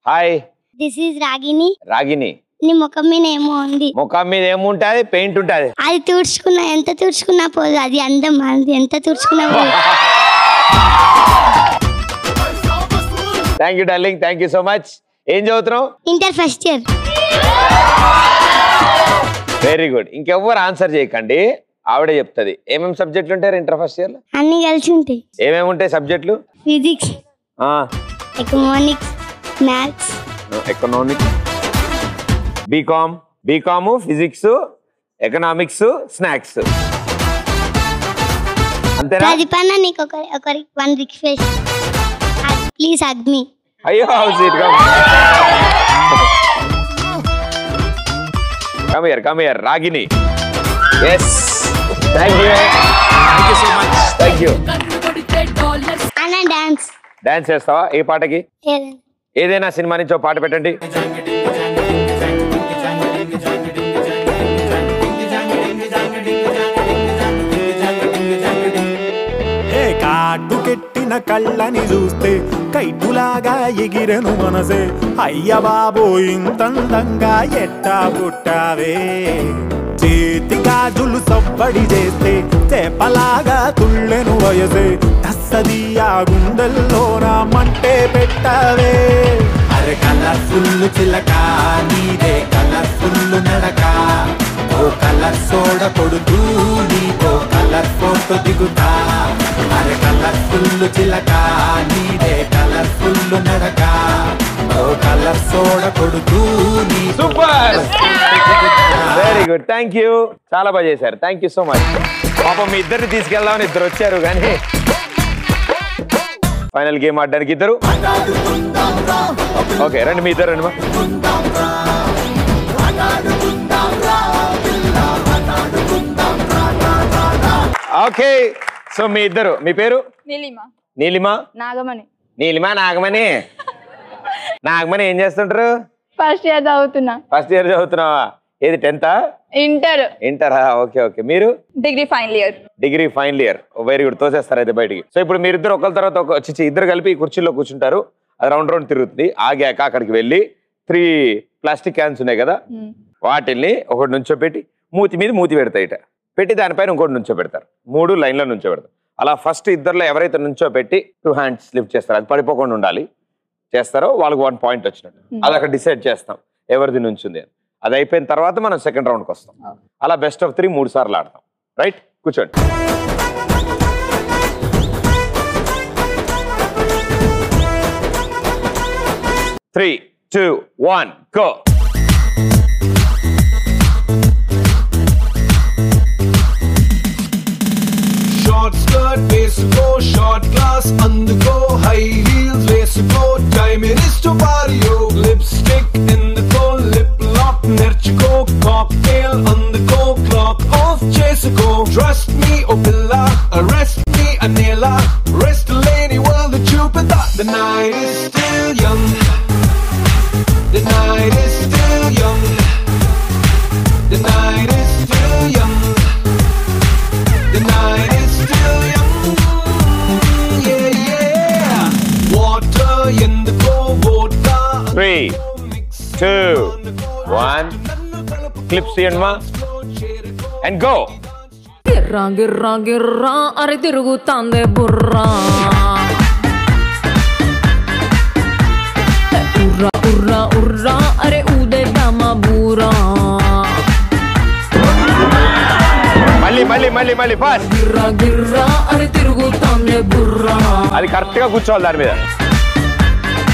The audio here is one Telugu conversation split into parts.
Hi. This is Ragini. Ragini. నీ ముఖం మీద ఏమో ఉంది. ముఖం మీద ఏముంటది? పెయింట్ ఉంటది. అది తుడుచుకున్నా ఎంత తుడుచుకున్నా పోదు, అది అందం. అది ఎంత తుడుచుకున్నా పోదు. Thank you darling, thank you so much. ఏం చదువుతున్నావు? Inter first year. Very good. ఇంకెవ్వరు ఆన్సర్ చేయకండి, ఆవిడే చెప్తుంది. ఏమేమి సబ్జెక్టులు ఉంటారు ఇంటర్ ఫస్ట్ ఇయర్ లో? అన్ని కలిసి ఉంటాయి. ఏమేమి ఉంటాయి సబ్జెక్టులు? Physics, economics, maths. Economics, BCom, physics, economics, snacks. అంతేనా? ప్రతిపన్న నీకు ఒకరి one request, please hug me. అయ్యో come here Ragini. yes thank you so much. thank you. అన్న డాన్స్ చేస్తావా? ఏ పాటకి? ఏదైనా సినిమా నుంచి ఒక పాట పెట్టండి. కాటుకెట్టిన కళ్ళని చూస్తే కైటులాగా ఎగిరెను మనసే. అయ్య బాబో ఇంతందంగా ఎట్టా పుట్టావే. చేతి గాజులు సవ్వడి చేస్తే చేపలాగా తుళ్ళెను వయసే. తస్సదియా గుండెల్లోన మంటే పెట్టావే. అరే కలర్ఫుల్ చిలక నీదే కలర్ఫుల్ నడక. ఓ కలర్ సోడ కొడుతూ నీతో కలర్ ఫోటో దిగుతా. అరే కలర్ఫుల్ చిలక నీదే కలర్ఫుల్ నడక. ఓ కలర్ సోడ కొడుతూ నీ. Super, very good, thank you. చాలా బాగా చేశారు, థ్యాంక్ యూ సో మచ్. పాపం మీ ఇద్దరిని తీసుకెళ్దామని ఇద్దరు వచ్చారు కానీ ఫైనల్ గేమ్ ఆడడానికి ఇద్దరు. ఓకే రండి, మీ ఇద్దరు రండి. ఓకే, సో మీ ఇద్దరు, మీ పేరు? నీలిమ, నాగమణి. ఏం చేస్తుంటారు? ఫస్ట్ ఇయర్ చదువుతున్నావా? ఏది 10th? ఇంటరా? Okay okay. మీరు? Degree final year. Very good, తోసేస్తారు అయితే బయటికి. సో ఇప్పుడు మీరిద్దరు ఒకరి తర్వాత వచ్చి ఇద్దరు కలిపి కుర్చీలో కూర్చుంటారు. అది రౌండ్ తిరుగుతుంది. ఆగాక అక్కడికి వెళ్ళి 3 ప్లాస్టిక్ క్యాన్స్ ఉన్నాయి కదా, వాటిల్ని ఒకటి నుంచోపెట్టి మూతి మీద మూతి పెడతాయిట పెట్టి దానిపైన ఇంకోటి నుంచో పెడతారు. 3 లైన్లో నుంచో పెడతారు. అలా ఫస్ట్ ఇద్దరులో ఎవరైతే నుంచో పెట్టి 2 hands లిఫ్ట్ చేస్తారో, అది పడిపోకుండా ఉండాలి, చేస్తారో వాళ్ళకి 1 point వచ్చినట్టు. అది అక్కడ డిసైడ్ చేస్తాం ఎవరిది నుంచింది అని. అది అయిపోయిన తర్వాత మనం సెకండ్ రౌండ్కి వస్తాం. అలా బెస్ట్ ఆఫ్ 3 3 సార్లు ఆడతాం. రైట్, కూర్చోండి. Three, 2, 1, go. Short skirt, వేసుకో, short glass అందుకో, high heels వేసుకో, time it is to party yo. Lipstick ఎందుకో, lip lock నేర్చుకో, cocktail అందుకో, clock off చేసుకో. Trust me oh billa, arrest me anela, rest lady world the Jupiter. The night is still young, the night is still young, the night is still young, the night is still young, yeah yeah. Water in the cold vodka. 3, 2, 1. Clips తీయండి and go. గిర్రా గిర్రా గిర్రా అరే తిరుగుతాందే బుర్రా. ఉర్రా ఉర్రా ఉర్రా అరే ఊదేద్దామా బూరా. మళ్ళీ ఫాస్ట్. గిర్రా గిర్రా అరే తిరుగుతాందే బుర్రా. అది కరెక్ట్ గా కూర్చోవాలి. దాని మీద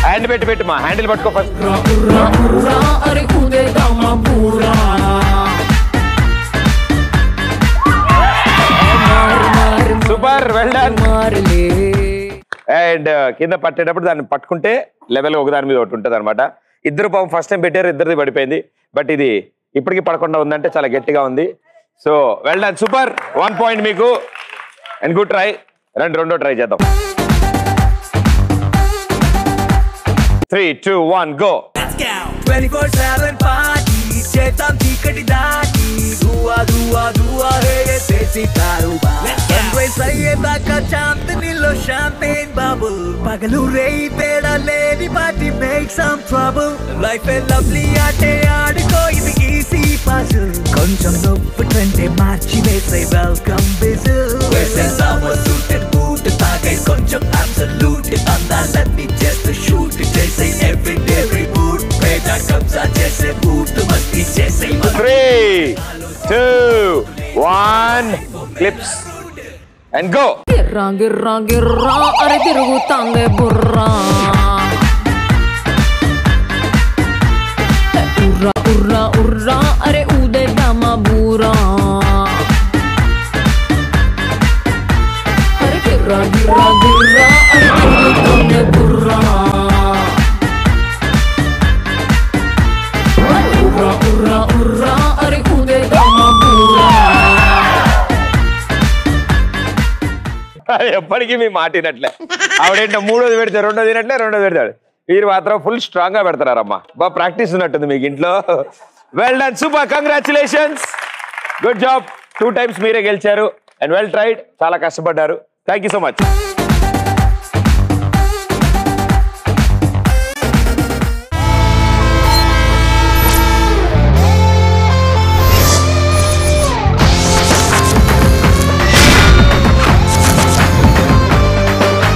హ్యాండ్ పెట్టి మా హ్యాండిల్ పట్టుకో ఫస్ట్. ఉర్రా ఉర్రా అరే ఊదేద్దామా బూరా. Super, well done. అండ్ కింద పట్టేటప్పుడు దాన్ని పట్టుకుంటే లెవెల్ ఒక దాని మీద ఒకటి ఉంటుంది అనమాట. ఇద్దరు పాపం ఫస్ట్ టైం పెట్టారు, ఇద్దరిది పడిపోయింది. బట్ ఇది ఇప్పటికీ పడకుండా ఉందంటే చాలా గట్టిగా ఉంది. So well done, super, 1 point మీకు. And good try. రెండో ట్రై చేద్దాం. 3, 2, 1, go. 24/7 party చేద్దాం చీకటి దాటి దువా దువా దువా రే చేసి కారుబా సన్రైజ్ అయ్యేదాకా చాందనిలో షాంపేన్ బబుల్ పగలు రేయి తేడా లేని పాటి make some trouble life a lovely ఆటే ఆడుకో ఇది ఈజీ పజిల్ కొంచెం నొప్పుంటే మార్చి వేసే వెల్కమ్ విజిల్ వేసే సమ్మర్ సూటెడ్ బూట్ తాగే కొంచెం అబ్సల్యూట్ అందాలన్నీ చేస్తే షూట్ చేసే ఎవ్రీడే రిబూట్ పేట కబ్జా చేసే బూట్ మస్తి చేసే 3, 2, 1 క్లిప్స్ అండ్ గో. గిర్రా గిర్రా గిర్రా అరే తిరుగుతాందే బుర్రా ఉర్రా ఉర్రా ఉర్రా అరే ఊదేద్దామా బూరా అరే గిర్రా గిర్రా గిర్రా అరే తిరుగుతాందే బుర్రా ఉర్రా ఉర్రా ఉర్రా అరే ఊదేద్దామా బూరా. ఎప్పటికీ మీ మాట వినట్లే. ఆవిడేంటో మూడోది పెడితే రెండోది తినట్లే, రెండోది పెడతాడు. మీరు మాత్రం ఫుల్ స్ట్రాంగ్ గా పెడతారమ్మా. బాగా ప్రాక్టీస్ ఉన్నట్టుంది మీకు ఇంట్లో. Well done, super, congratulations, good job. 2 times మీరే గెలిచారు అండ్ వెల్ ట్రైడ్. చాలా కష్టపడ్డారు. Thank you so much.